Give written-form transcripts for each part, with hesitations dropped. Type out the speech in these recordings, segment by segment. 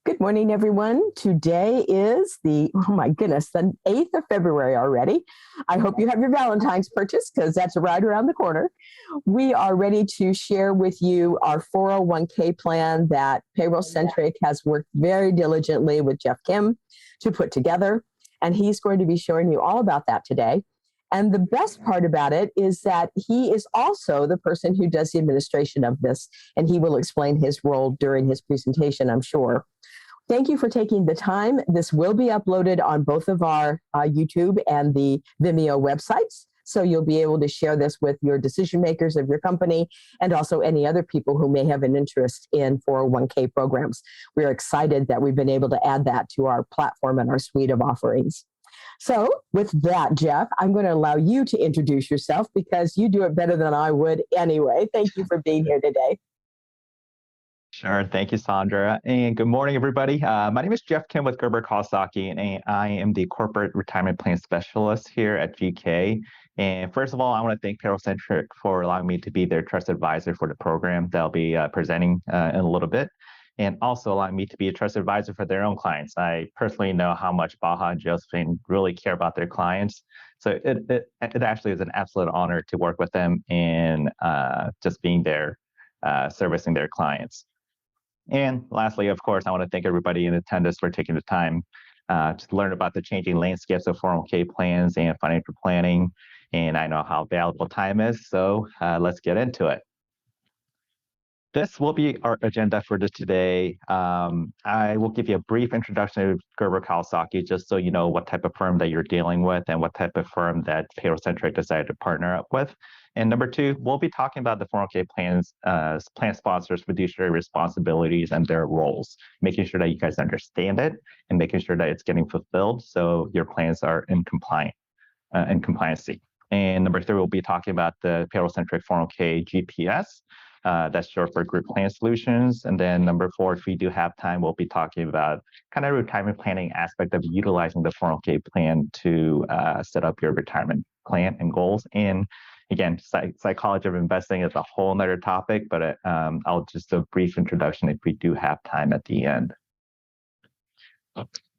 Good morning, everyone. Today is oh my goodness, the 8th of February already. I hope you have your Valentine's purchase because that's right around the corner. We are ready to share with you our 401k plan that PayrollCentric has worked very diligently with Jeff Kim to put together. And he's going to be showing you all about that today. And the best part about it is that he is also the person who does the administration of this, and he will explain his role during his presentation, I'm sure. Thank you for taking the time. This will be uploaded on both of our YouTube and the Vimeo websites. So you'll be able to share this with your decision makers of your company and also any other people who may have an interest in 401k programs. We're excited that we've been able to add that to our platform and our suite of offerings. So with that, Jeff, I'm going to allow you to introduce yourself because you do it better than I would anyway. Thank you for being here today. Sure. Thank you, Sandra. And good morning, everybody. My name is Jeff Kim with Gerber, Kawasaki, and I am the Corporate Retirement Plan Specialist here at GK. And first of all, I want to thank PayrollCentric for allowing me to be their trusted advisor for the program they'll be presenting in a little bit, and also allowing me to be a trusted advisor for their own clients. I personally know how much Baha and Josephine really care about their clients. So it actually is an absolute honor to work with them and just being there, servicing their clients. And lastly, of course, I want to thank everybody in attendance for taking the time to learn about the changing landscapes of 401k plans and financial planning. And I know how valuable time is, so let's get into it. This will be our agenda for today. I will give you a brief introduction to Gerber Kawasaki, just so you know what type of firm that you're dealing with and what type of firm that PayrollCentric decided to partner up with. And number two, we'll be talking about the 401k plans, plan sponsors, fiduciary responsibilities, and their roles, making sure that you guys understand it and making sure that it's getting fulfilled so your plans are in compliancy. And number three, we'll be talking about the PayrollCentric 401k GPS. That's short for Group Plan Solutions. And then number four, if we do have time, we'll be talking about kind of retirement planning aspect of utilizing the 401k plan to set up your retirement plan and goals. And again, psychology of investing is a whole nother topic, but I'll just do a brief introduction if we do have time at the end.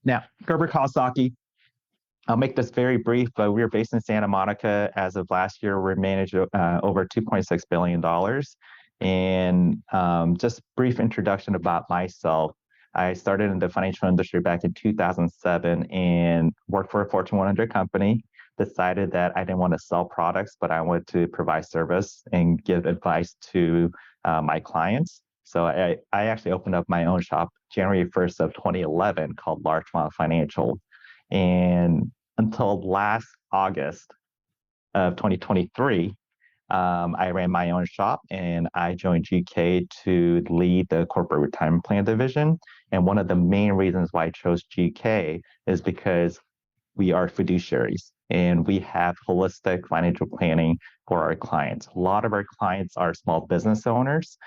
Now, Gerber Kawasaki, I'll make this very brief, but we're based in Santa Monica. As of last year, we managed over $2.6 billion. And just brief introduction about myself. I started in the financial industry back in 2007 and worked for a Fortune 100 company. Decided that I didn't want to sell products, but I wanted to provide service and give advice to my clients. So I actually opened up my own shop January 1st of 2011 called Largemont Financial. And until last August of 2023, I ran my own shop and I joined GK to lead the corporate retirement plan division. And one of the main reasons why I chose GK is because we are fiduciaries and we have holistic financial planning for our clients. A lot of our clients are small business owners.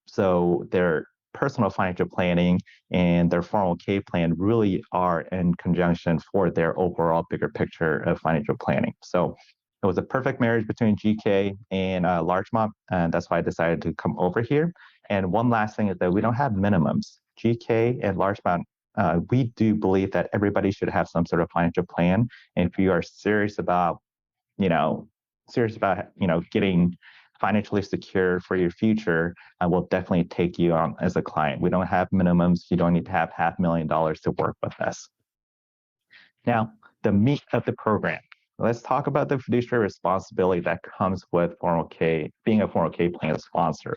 So their personal financial planning and their 401k plan really are in conjunction for their overall bigger picture of financial planning. So it was a perfect marriage between GK and Largemont, and that's why I decided to come over here. And one last thing is that we don't have minimums. GK and Largemont, we do believe that everybody should have some sort of financial plan. And if you are serious about, getting financially secure for your future, I will definitely take you on as a client. We don't have minimums. You don't need to have $500,000 to work with us. Now, the meat of the program. Let's talk about the fiduciary responsibility that comes with 401k, being a 401k plan sponsor.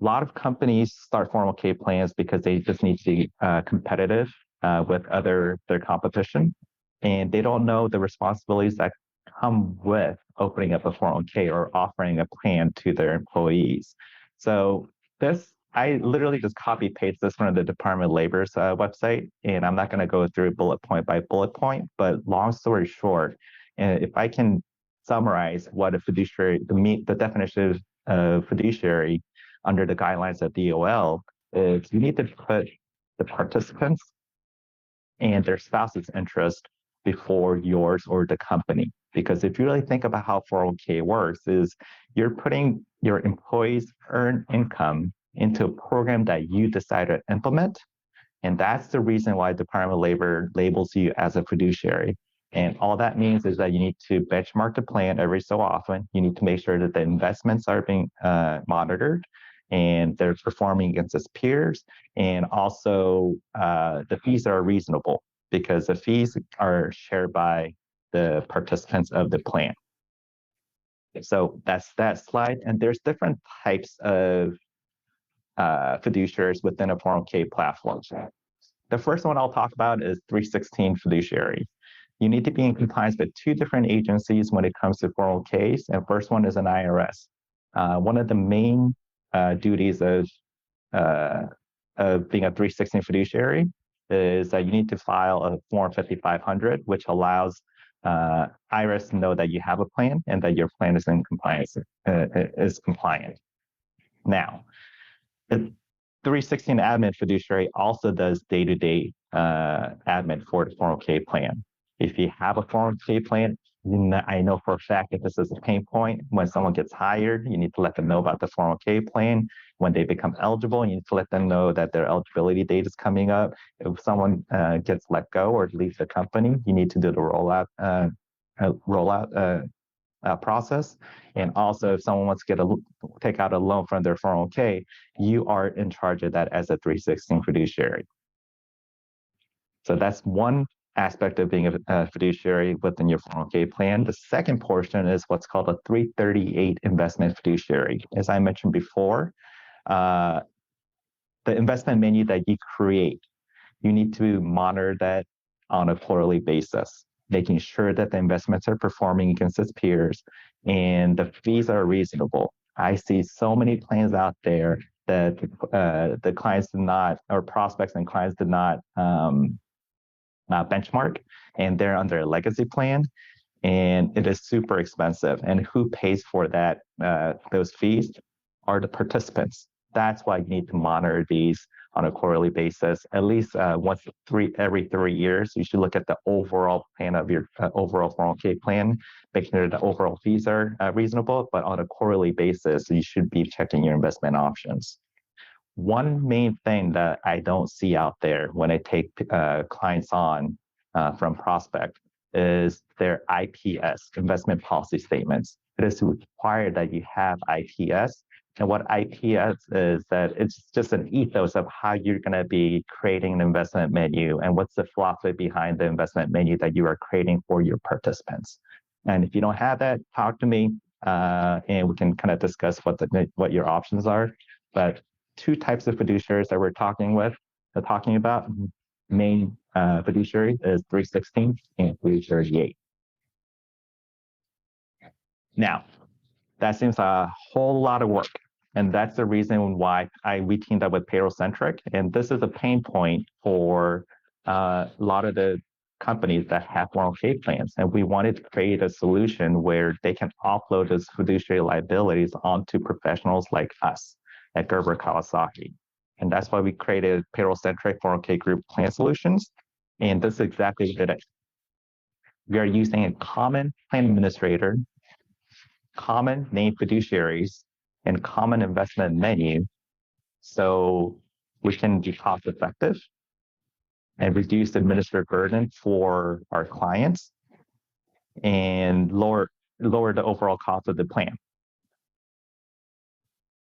A lot of companies start 401k plans because they just need to be competitive with their competition, and they don't know the responsibilities that come with opening up a 401k or offering a plan to their employees. So I literally just copy paste this from the Department of Labor's website, and I'm not going to go through bullet point by bullet point, but long story short, if I can summarize what a fiduciary, the definition of fiduciary under the guidelines of DOL is you need to put the participants and their spouse's interest before yours or the company. Because if you really think about how 401k works is you're putting your employees' earned income into a program that you decide to implement. And that's the reason why Department of Labor labels you as a fiduciary. And all that means is that you need to benchmark the plan every so often. You need to make sure that the investments are being monitored and they're performing against its peers. And also the fees are reasonable because the fees are shared by the participants of the plan. So that's that slide. And there's different types of fiduciaries within a 401k platform. The first one I'll talk about is 316 fiduciary. You need to be in compliance with two different agencies when it comes to 401ks, and first one is an IRS. One of the main duties of being a 316 fiduciary is that you need to file a Form 5500, which allows IRS to know that you have a plan and that your plan is in compliance, is compliant. Now, the 316 admin fiduciary also does day-to-day admin for the 401k plan. If you have a 401k plan, I know for a fact that this is a pain point. When someone gets hired, you need to let them know about the 401k plan. When they become eligible, you need to let them know that their eligibility date is coming up. If someone gets let go or leaves the company, you need to do the rollout process. And also, if someone wants to take out a loan from their 401k, you are in charge of that as a 316 fiduciary. So that's one aspect of being a fiduciary within your 401k plan. The second portion is what's called a 338 investment fiduciary. As I mentioned before, the investment menu that you create, you need to monitor that on a quarterly basis, making sure that the investments are performing against its peers and the fees are reasonable. I see so many plans out there that the clients did not, or prospects and clients did not benchmark, and they're under a legacy plan, and it is super expensive. And who pays for that? Those fees are the participants. That's why you need to monitor these on a quarterly basis, at least every 3 years. You should look at the overall plan of your overall 401k plan, making sure the overall fees are reasonable, but on a quarterly basis, you should be checking your investment options. One main thing that I don't see out there when I take clients on from prospect is their IPS, investment policy statements. It is required that you have IPS. And what IPS is that it's just an ethos of how you're going to be creating an investment menu and what's the philosophy behind the investment menu that you are creating for your participants. And if you don't have that, talk to me and we can kind of discuss what your options are. But two types of fiduciaries that we're talking about, main fiduciary is 316 and 338. Now, that seems a whole lot of work. And that's the reason why we teamed up with PayrollCentric. And this is a pain point for a lot of the companies that have 401k plans. And we wanted to create a solution where they can offload those fiduciary liabilities onto professionals like us at Gerber, Kawasaki. And that's why we created PayrollCentric 401k Group Plan Solutions. And this is exactly what it is. We are using a common plan administrator, common named fiduciaries, and common investment menu, so we can be cost effective and reduce the administrative burden for our clients and lower the overall cost of the plan.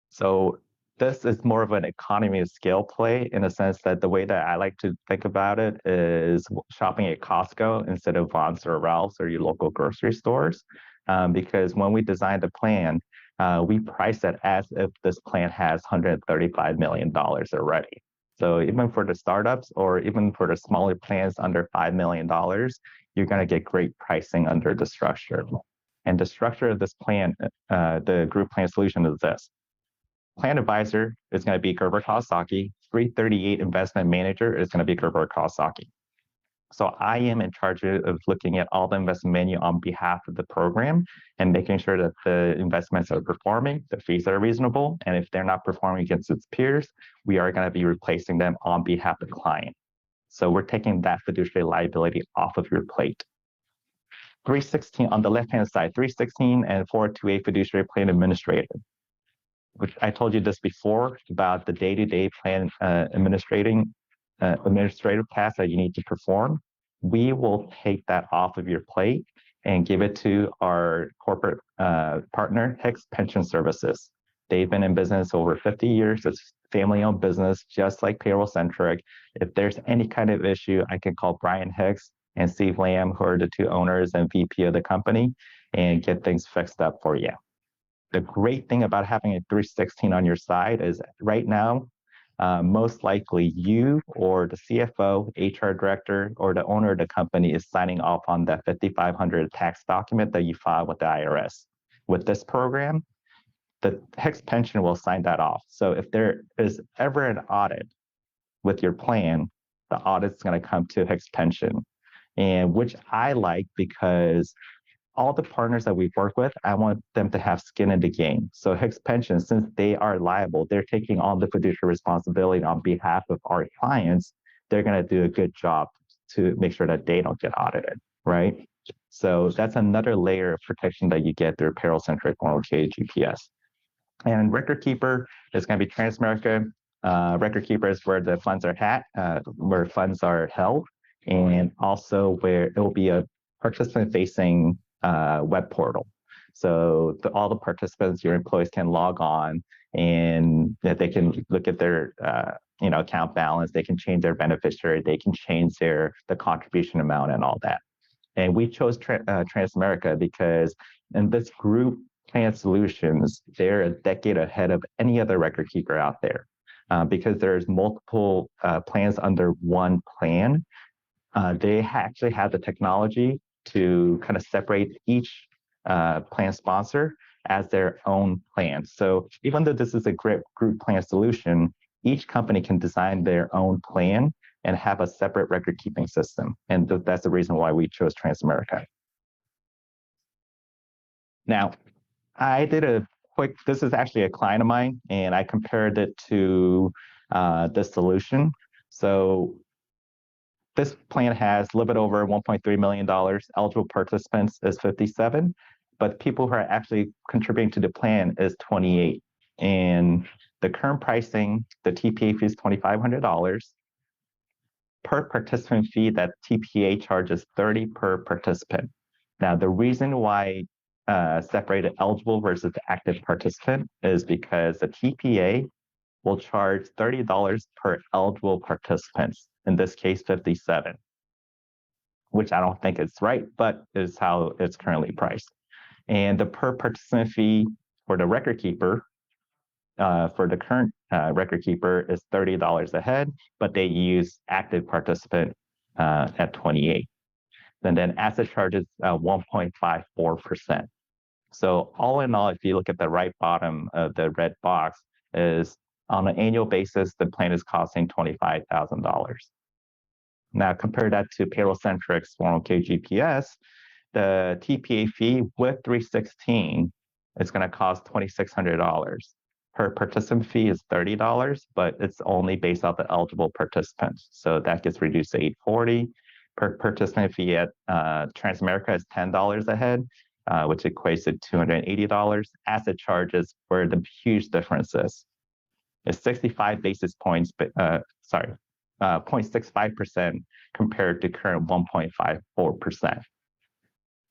So this is more of an economy of scale play in the sense that the way that I like to think about it is shopping at Costco instead of Vons or Ralph's or your local grocery stores. Because when we designed the plan, we priced it as if this plan has $135 million already. So even for the startups or even for the smaller plans under $5 million, you're going to get great pricing under the structure. And the structure of this plan, the group plan solution is this. Plan advisor is going to be Gerber Kawasaki. 338 investment manager is going to be Gerber Kawasaki. So I am in charge of looking at all the investment menu on behalf of the program and making sure that the investments are performing, the fees are reasonable, and if they're not performing against its peers, we are going to be replacing them on behalf of the client. So we're taking that fiduciary liability off of your plate. 316 on the left-hand side, 316 and 428 fiduciary plan administrator. which I told you this before about the day-to-day plan administrative tasks that you need to perform, we will take that off of your plate and give it to our corporate partner, Hicks Pension Services. They've been in business over 50 years. It's family-owned business, just like PayrollCentric. If there's any kind of issue, I can call Brian Hicks and Steve Lamb, who are the two owners and VP of the company, and get things fixed up for you. The great thing about having a 316 on your side is right now, most likely you or the CFO, HR director, or the owner of the company is signing off on that 5,500 tax document that you file with the IRS. With this program, the Hicks Pension will sign that off. So if there is ever an audit with your plan, the audit's going to come to Hicks Pension, and which I like because all the partners that we work with, I want them to have skin in the game. So Hicks Pension, since they are liable, they're taking on the fiduciary responsibility on behalf of our clients. They're going to do a good job to make sure that they don't get audited, right? So that's another layer of protection that you get through PayrollCentric 401k GPS. And Record Keeper is going to be Transamerica. Record Keeper is where the funds are where funds are held, and also where it will be a participant-facing web portal. So all the participants, your employees can log on and that they can look at their account balance, they can change their beneficiary, they can change the contribution amount and all that. And we chose Transamerica because in this group plan solutions, they're a decade ahead of any other record keeper out there because there's multiple plans under one plan. They actually have the technology to kind of separate each plan sponsor as their own plan. So even though this is a group plan solution, each company can design their own plan and have a separate record keeping system. And that's the reason why we chose Transamerica. Now, I did this is actually a client of mine, and I compared it to this solution. So this plan has a little bit over $1.3 million. Eligible participants is 57, but people who are actually contributing to the plan is 28. And the current pricing, the TPA fee is $2,500. Per participant fee, that TPA charges $30 per participant. Now, the reason why separated eligible versus the active participant is because the TPA will charge $30 per eligible participants. In this case, 57, which I don't think is right, but is how it's currently priced. And the per participant fee for the record keeper, for the current record keeper is $30 a head, but they use active participant at 28. And then asset charges 1.54%. So all in all, if you look at the right bottom of the red box, is on an annual basis, the plan is costing $25,000. Now compare that to PayrollCentric's 401k GPS, the TPA fee with 316 is going to cost $2,600. Per participant fee is $30, but it's only based off the eligible participants. So that gets reduced to $840. Per participant fee at Transamerica is $10 a head, which equates to $280. Asset charges, where the huge difference is 65 basis points, 0.65% compared to current 1.54%,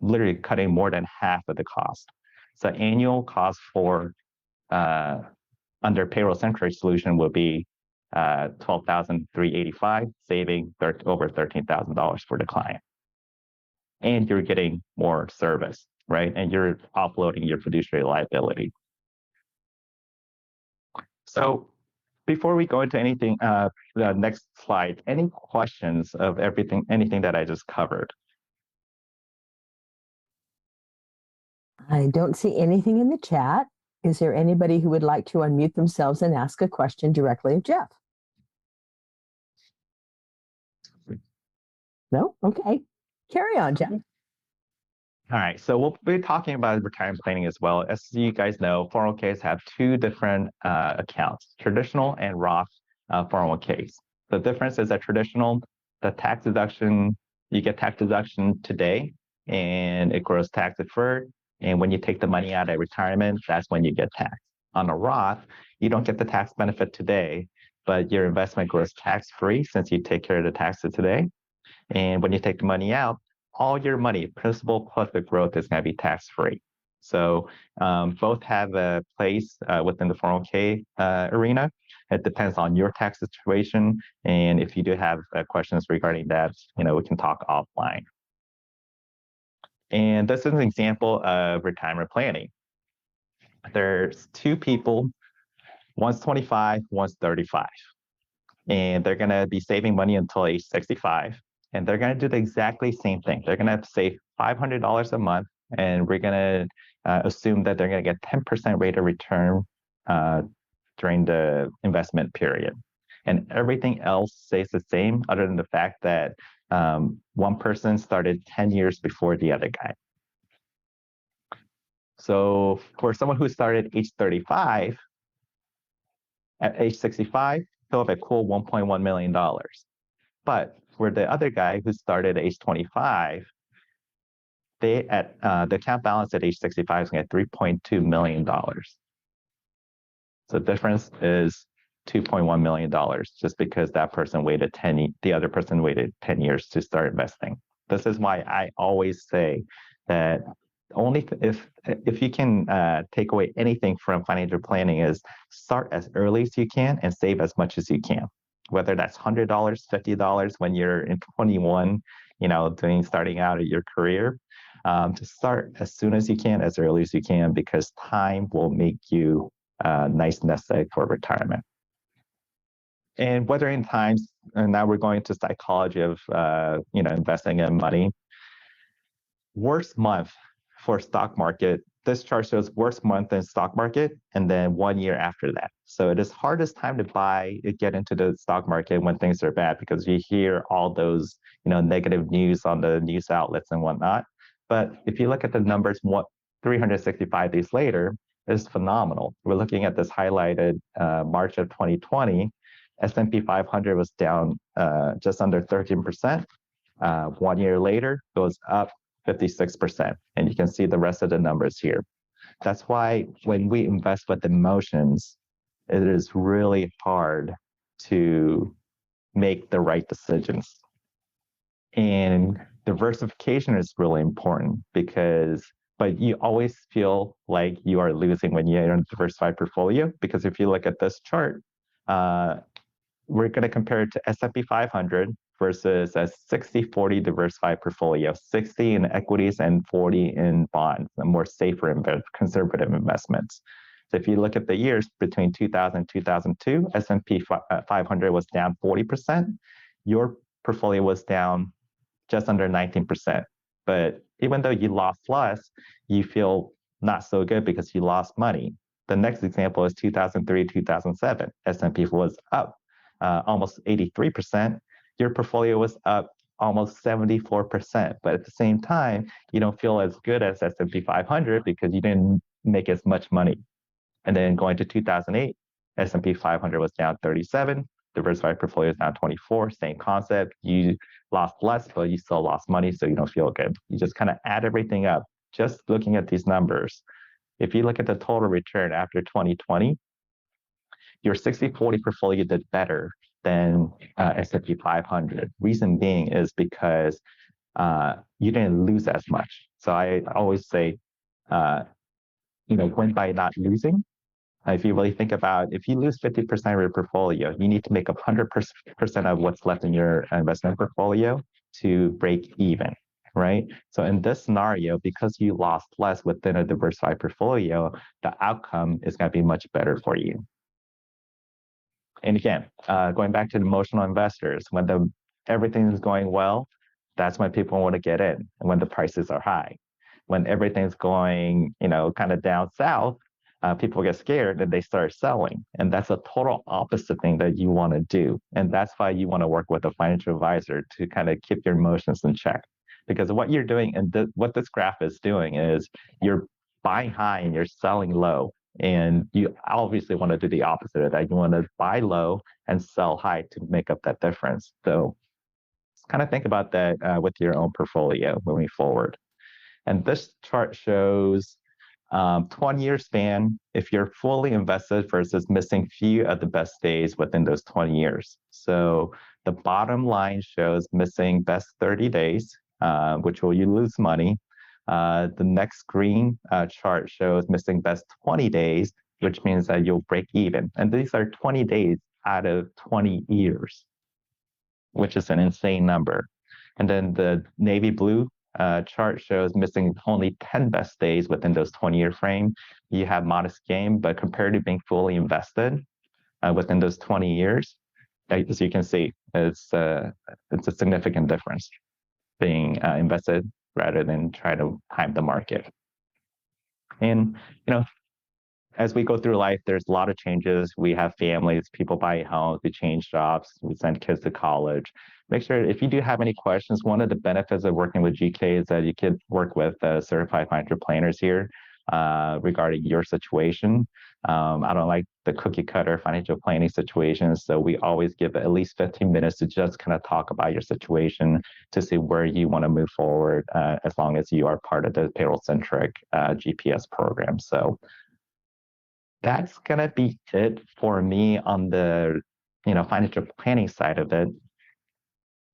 literally cutting more than half of the cost. So annual cost for under PayrollCentric solution will be $12,385, saving over $13,000 for the client. And you're getting more service, right? And you're offloading your fiduciary liability. So before we go into anything, the next slide, any questions of anything that I just covered? I don't see anything in the chat. Is there anybody who would like to unmute themselves and ask a question directly of Jeff? No? Okay. Carry on, Jeff. All right, so we'll be talking about retirement planning as well. As you guys know, 401ks have two different accounts, traditional and Roth 401ks. The difference is that traditional, the tax deduction, you get tax deduction today, and it grows tax deferred. And when you take the money out at retirement, that's when you get taxed. On a Roth, you don't get the tax benefit today, but your investment grows tax-free since you take care of the taxes today. And when you take the money out, all your money, principal plus the growth, is going to be tax-free. So both have a place within the 401k arena. It depends on your tax situation. And if you do have questions regarding that, we can talk offline. And this is an example of retirement planning. There's two people, one's 25, one's 35. And they're going to be saving money until age 65. And they're going to do the exactly same thing. They're going to save $500 a month, and we're going to assume that they're going to get 10% rate of return during the investment period. And everything else stays the same, other than the fact that one person started 10 years before the other guy. So for someone who started age 35, at age 65, he'll have a cool $1.1 million. But for the other guy who started at age 25, the account balance at age 65 is going to get $3.2 million. So the difference is $2.1 million, just because that person the other person waited 10 years to start investing. This is why I always say that only if you can take away anything from financial planning is start as early as you can and save as much as you can. Whether that's $100, $50 when you're in 21, starting out at your career, to start as soon as you can, as early as you can, because time will make you a nice nest egg for retirement. And whether in times, and now we're going to psychology of investing in money. Worst month for stock market. This chart shows worst month in stock market and then 1 year after that. So it is hardest time to get into the stock market when things are bad, because you hear all those, negative news on the news outlets and whatnot. But if you look at the numbers, 365 days later, is phenomenal. We're looking at this highlighted March of 2020. S&P 500 was down just under 13%. 1 year later, goes up 56%. And you can see the rest of the numbers here. That's why when we invest with emotions, it is really hard to make the right decisions. And diversification is really important but you always feel like you are losing when you're in a diversified portfolio, because if you look at this chart, we're going to compare it to S&P 500 versus a 60-40 diversified portfolio, 60 in equities and 40 in bonds, a more safer conservative investments. So if you look at the years between 2000 and 2002, S&P 500 was down 40%. Your portfolio was down just under 19%. But even though you lost less, you feel not so good because you lost money. The next example is 2003, 2007. S&P was up almost 83%. Your portfolio was up almost 74%. But at the same time, you don't feel as good as S&P 500 because you didn't make as much money. And then going to 2008, S&P 500 was down 37. Diversified portfolio is down 24. Same concept. You lost less, but you still lost money, so you don't feel good. You just kind of add everything up. Just looking at these numbers, if you look at the total return after 2020, your 60-40 portfolio did better than S&P 500. Reason being is because you didn't lose as much. So I always say, win by not losing. If you really think about, if you lose 50% of your portfolio, you need to make up 100% of what's left in your investment portfolio to break even, right? So in this scenario, because you lost less within a diversified portfolio, the outcome is going to be much better for you. And again, going back to the emotional investors, when everything is going well, that's when people want to get in, and when the prices are high. When everything's going, kind of down south, people get scared and they start selling. And that's a total opposite thing that you want to do. And that's why you want to work with a financial advisor to kind of keep your emotions in check. Because what you're doing, and what this graph is doing, is you're buying high and you're selling low. And you obviously want to do the opposite of that. You want to buy low and sell high to make up that difference. So kind of think about that with your own portfolio moving forward. And this chart shows 20-year span, if you're fully invested versus missing few of the best days within those 20 years. So the bottom line shows missing best 30 days, which will you lose money. The next green chart shows missing best 20 days, which means that you'll break even. And these are 20 days out of 20 years, which is an insane number. And then the navy blue chart shows missing only 10 best days within those 20-year frame. You have modest gain, but compared to being fully invested within those 20 years, as you can see, it's a significant difference being invested rather than try to time the market. And, as we go through life, there's a lot of changes. We have families, people buy homes, we change jobs, we send kids to college. Make sure if you do have any questions, one of the benefits of working with GK is that you can work with certified financial planners here regarding your situation. I don't like the cookie cutter financial planning situations, so we always give at least 15 minutes to just kind of talk about your situation to see where you want to move forward as long as you are part of the PayrollCentric GPS program. So that's going to be it for me on the financial planning side of it.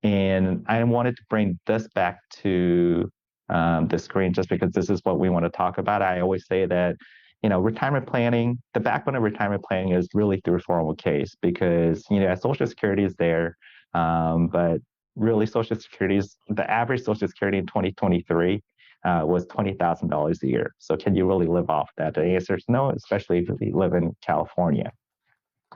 And I wanted to bring this back to the screen just because this is what we want to talk about. I always say that retirement planning, the backbone of retirement planning is really through 401ks because Social Security is there, but really Social Security the average Social Security in 2023 was $20,000 a year. So can you really live off that? The answer is no, especially if you live in California.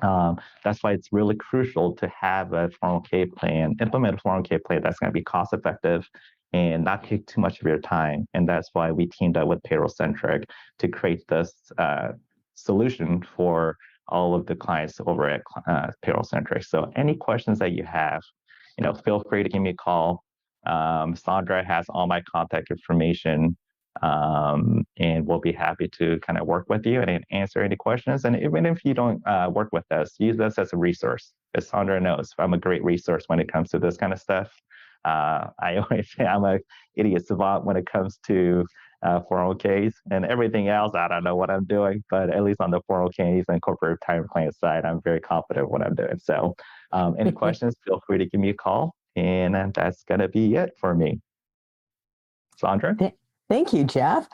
That's why it's really crucial to have a 401k plan, implement a 401k plan that's going to be cost effective and not take too much of your time. And that's why we teamed up with PayrollCentric to create this solution for all of the clients over at PayrollCentric. So any questions that you have, feel free to give me a call. Sandra has all my contact information, and we'll be happy to kind of work with you and answer any questions. And even if you don't work with us, use us as a resource. As Sandra knows, I'm a great resource when it comes to this kind of stuff. I always say I'm an idiot savant when it comes to 401ks and everything else. I don't know what I'm doing, but at least on the 401ks and corporate retirement plan side, I'm very confident what I'm doing. So any questions, feel free to give me a call. And that's going to be it for me. Sandra? Thank you, Jeff.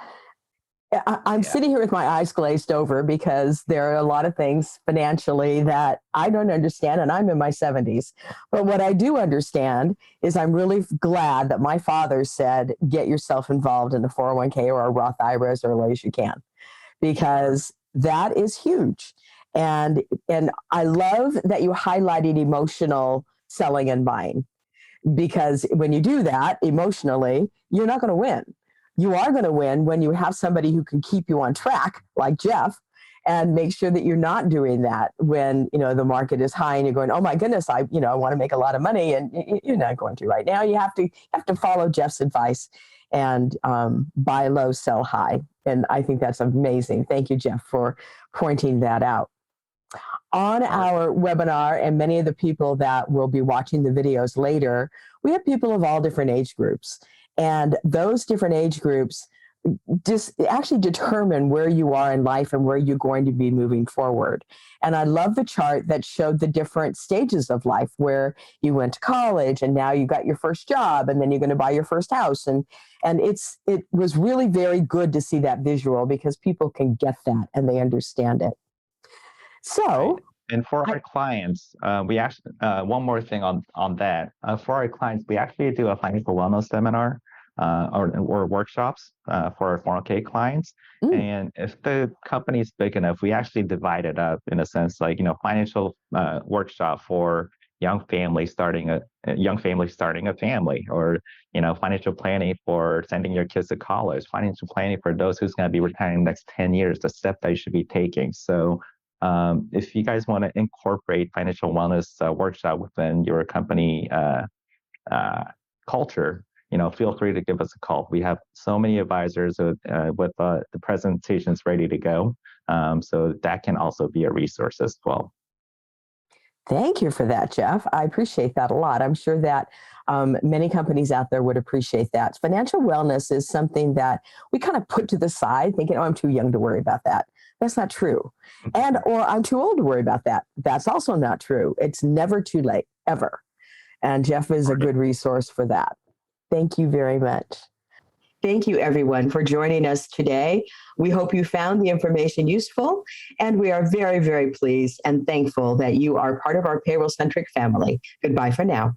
I'm sitting here with my eyes glazed over because there are a lot of things financially that I don't understand, and I'm in my 70s. But what I do understand is I'm really glad that my father said, get yourself involved in a 401k or a Roth IRA as early as you can, because that is huge. And I love that you highlighted emotional selling and buying. Because when you do that emotionally, you're not going to win. You are going to win when you have somebody who can keep you on track, like Jeff, and make sure that you're not doing that when the market is high and you're going, oh my goodness, I want to make a lot of money, and you're not going to right now. You have to follow Jeff's advice and buy low, sell high, and I think that's amazing. Thank you, Jeff, for pointing that out. On our webinar, and many of the people that will be watching the videos later, we have people of all different age groups. And those different age groups actually determine where you are in life and where you're going to be moving forward. And I love the chart that showed the different stages of life where you went to college and now you got your first job and then you're going to buy your first house. And it was really very good to see that visual because people can get that and they understand it. So, and for our clients, we actually one more thing on that. For our clients, we actually do a financial wellness seminar or workshops for our 401k clients. And if the company is big enough, we actually divide it up in a sense, like financial workshop for young families starting a family, or financial planning for sending your kids to college, financial planning for those who's going to be retiring in the next 10 years, the step that you should be taking. So if you guys want to incorporate financial wellness workshop within your company culture, feel free to give us a call. We have so many advisors with the presentations ready to go. So that can also be a resource as well. Thank you for that, Jeff. I appreciate that a lot. I'm sure that many companies out there would appreciate that. Financial wellness is something that we kind of put to the side, thinking, "Oh, I'm too young to worry about that." That's not true. And or I'm too old to worry about that. That's also not true. It's never too late, ever. And Jeff is a good resource for that. Thank you very much. Thank you, everyone, for joining us today. We hope you found the information useful, and we are very, very pleased and thankful that you are part of our Payroll-Centric family. Goodbye for now.